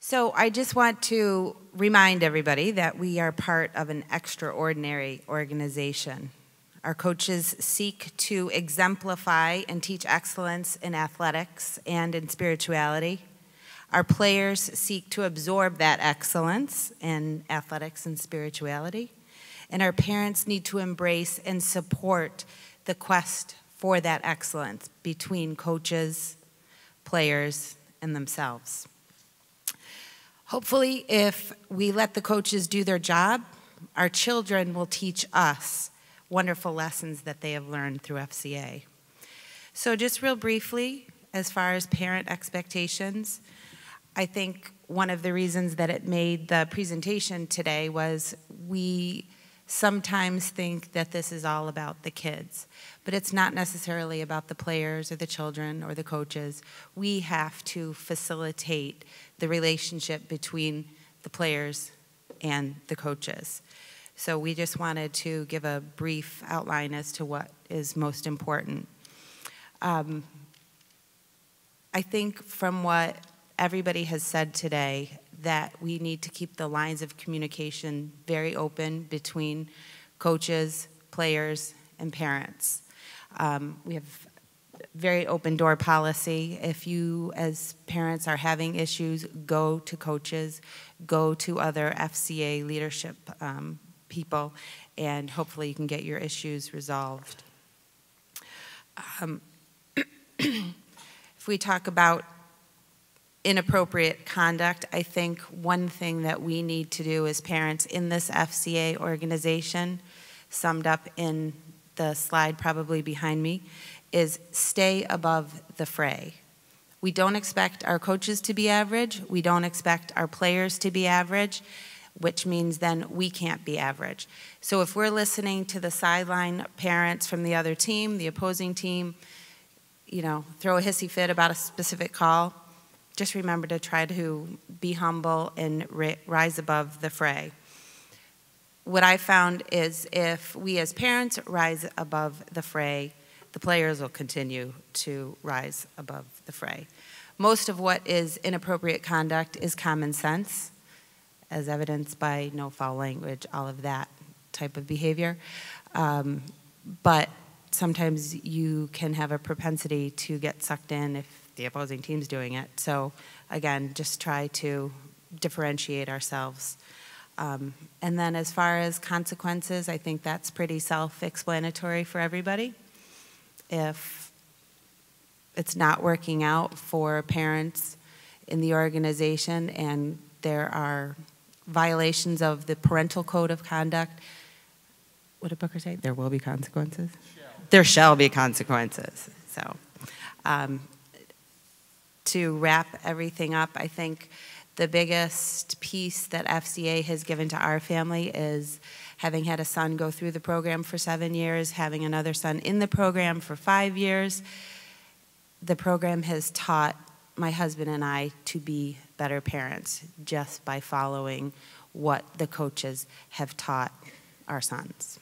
So I just want to remind everybody that we are part of an extraordinary organization. Our coaches seek to exemplify and teach excellence in athletics and in spirituality. Our players seek to absorb that excellence in athletics and spirituality. And our parents need to embrace and support the quest for that excellence between coaches, players, and themselves. Hopefully, if we let the coaches do their job, our children will teach us wonderful lessons that they have learned through FCA. So just real briefly, as far as parent expectations, I think one of the reasons that it made the presentation today was we sometimes think that this is all about the kids, but it's not necessarily about the players or the children or the coaches. We have to facilitate the relationship between the players and the coaches. So we just wanted to give a brief outline as to what is most important. I think from what everybody has said today, that we need to keep the lines of communication very open between coaches, players, and parents. We have very open door policy. If you as parents are having issues, go to coaches, go to other FCA leadership people, and hopefully you can get your issues resolved. If we talk about inappropriate conduct, I think one thing that we need to do as parents in this FCA organization, summed up in the slide probably behind me, is stay above the fray. We don't expect our coaches to be average. We don't expect our players to be average, which means then we can't be average. So if we're listening to the sideline parents from the other team, the opposing team, you know, throw a hissy fit about a specific call, just remember to try to be humble and rise above the fray. What I found is if we as parents rise above the fray, the players will continue to rise above the fray. Most of what is inappropriate conduct is common sense, as evidenced by no foul language, all of that type of behavior. But sometimes you can have a propensity to get sucked in if the opposing team's doing it. So again, just try to differentiate ourselves. And then as far as consequences, I think that's pretty self-explanatory for everybody. If it's not working out for parents in the organization and there are violations of the parental code of conduct, what did Booker say? There will be consequences? There shall be consequences. So to wrap everything up, I think the biggest piece that FCA has given to our family is having had a son go through the program for 7 years, having another son in the program for 5 years. The program has taught my husband and I to be better parents just by following what the coaches have taught our sons.